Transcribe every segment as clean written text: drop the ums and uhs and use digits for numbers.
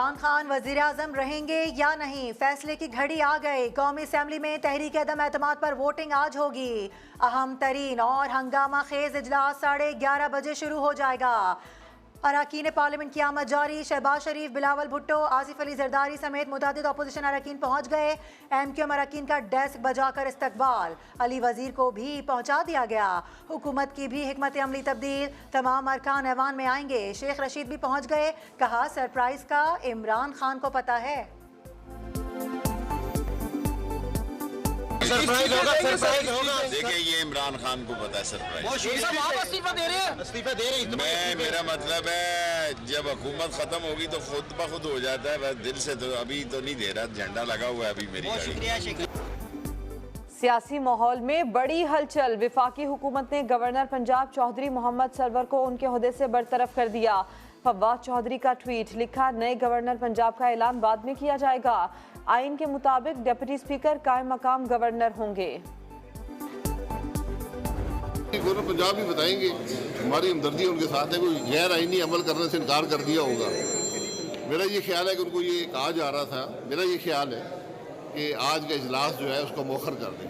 इमरान खान वजीर आजम रहेंगे या नहीं, फैसले की घड़ी आ गई। कौमी असम्बली में तहरीक अदम एतमाद पर वोटिंग आज होगी। अहम तरीन और हंगामा खेज इजलास 11:30 बजे शुरू हो जाएगा। अरकान पार्लियामेंट की आमद जारी। शहबाज शरीफ, बिलावल भुट्टो, आसिफ अली जरदारी समेत मुतअद्दिद अपोजिशन अरकान पहुंच गए। MQM अरकान का डेस्क बजाकर इस्तकबाल। अली वजीर को भी पहुंचा दिया गया। हुकूमत की भी हिकमत अमली तब्दील, तमाम अरकान ऐवान में आएंगे। शेख रशीद भी पहुंच गए। कहा सरप्राइज का इमरान खान को पता है। सरप्राइज होगा। देखिए ये इमरान खान को पता है सरप्राइज। इस्तीफा दे रहे हैं। मेरा मतलब है जब हुकूमत खत्म होगी तो खुद ब खुद हो जाता है, बस दिल से तो अभी तो नहीं दे रहा, झंडा लगा हुआ है अभी मेरी गाड़ी। सियासी माहौल में बड़ी हलचल। विफाकी हुकूमत ने गवर्नर पंजाब चौधरी मोहम्मद सरवर को उनके ओहदे से बरतरफ कर दिया। फवाद चौधरी का ट्वीट, लिखा नए गवर्नर पंजाब का ऐलान बाद में किया जाएगा। आइन के मुताबिक डिप्टी स्पीकर कायम मकाम गवर्नर होंगे। गवर्नर पंजाब भी बताएंगे, हमारी हमदर्दी उनके साथ है। कोई गैर आइनी अमल करने से इनकार कर दिया होगा। मेरा ये ख्याल है कि उनको ये कहा जा रहा था, मेरा ये ख्याल है कि आज का इजलास जो है उसको मौखर कर दें।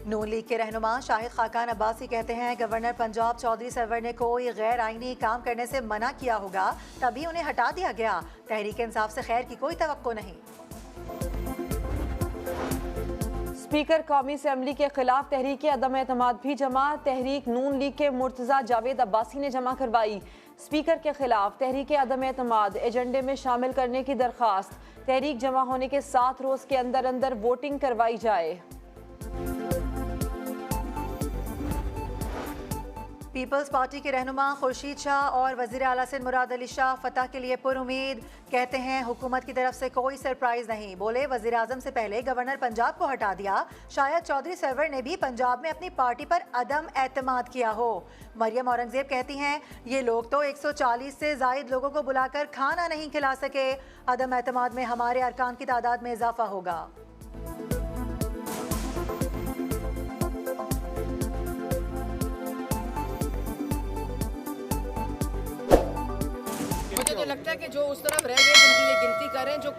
नून लीग के रहनुमा शाहिद खाकान अब्बासी कहते हैं गवर्नर पंजाब चौधरी सरवर ने कोई गैर आइनी काम करने से मना किया होगा, तभी उन्हें हटा दिया गया। तहरीक इंसाफ से खैर की कोई तवक्को नहीं। स्पीकर कौमी असम्बली के खिलाफ तहरीक अदम एतमाद भी जमा। तहरीक नून लीग के मुर्तजा जावेद अब्बासी ने जमा करवाई। स्पीकर के खिलाफ तहरीक अदम एतमाद एजेंडे में शामिल करने की दरख्वास्त। तहरीक जमा होने के 7 रोज के अंदर अंदर वोटिंग करवाई जाए। पीपल्स पार्टी के रहनुमा खुर्शीद शाह और वजीर आला सिंध मुराद अली शाह फतह के लिए पुरुमीद। कहते हैं हुकूमत की तरफ से कोई सरप्राइज नहीं। बोले वजीर आजम से पहले गवर्नर पंजाब को हटा दिया। शायद चौधरी सरवर ने भी पंजाब में अपनी पार्टी पर अदम एतमाद किया हो। मरियम औरंगजेब कहती हैं ये लोग तो 140 से जायद लोगों को बुलाकर खाना नहीं खिला सके। अदम एतमाद में हमारे अरकान की तादाद में इजाफा होगा। मुझे तो लगता है कि जो उस तरफ रह गए जिनकी ये गिनती करें, जो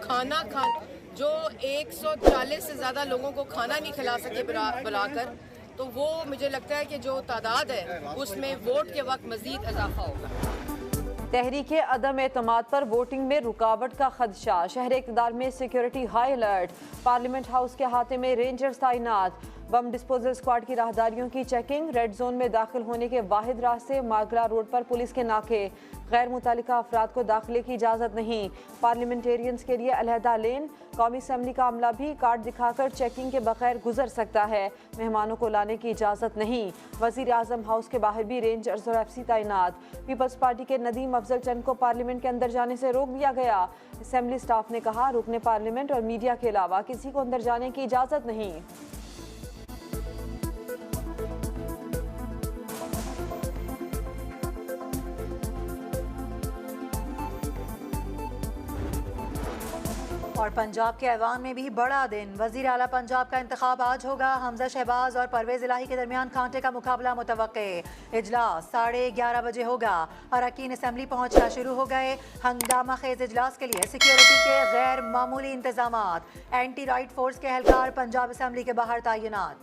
140 से ज़्यादा लोगों को खाना नहीं खिला सके बुलाकर, तो वो मुझे लगता है कि जो तादाद है उसमें वोट के वक्त मजीद इजाफा होगा। तहरीक अदम एतमाद पर वोटिंग में रुकावट का खदशा। शहर इक़्तिदार में security high alert. Parliament house के अहाते में रेंजर्स तैनात। बम डिस्पोजल स्क्वाड की राहदारियों की चेकिंग। रेड जोन में दाखिल होने के वाहिद रास्ते मागला रोड पर पुलिस के नाके। गैर मुतालिका अफराद को दाखिले की इजाज़त नहीं। पार्लियामेंटेरियंस के लिए अलहदा लेन। कौमी असम्बली का अमला भी कार्ड दिखाकर चेकिंग के बगैर गुजर सकता है। मेहमानों को लाने की इजाज़त नहीं। वज़ीर आज़म हाउस के बाहर भी रेंजर्स और FC तैनात। पीपल्स पार्टी के नदीम अफजल चंद को पार्लियामेंट के अंदर जाने से रोक दिया गया। असम्बली स्टाफ ने कहा रुकने पार्लियामेंट और मीडिया के अलावा किसी को अंदर जाने की इजाज़त नहीं। और पंजाब के ऐवान में भी बड़ा दिन। वजीर आला पंजाब का इंतखाब आज होगा। हमजा शहबाज और परवेज इलाही के दरमियान कांटे का मुकाबला मुतवक्के। इजलास 11:30 बजे होगा। अरकान असम्बली पहुंचना शुरू हो गए। हंगामा खेज इजलास के लिए सिक्योरिटी के गैर मामूली इंतजाम। एंटी राइट फोर्स के एहलकार पंजाब असम्बली के बाहर तैनात।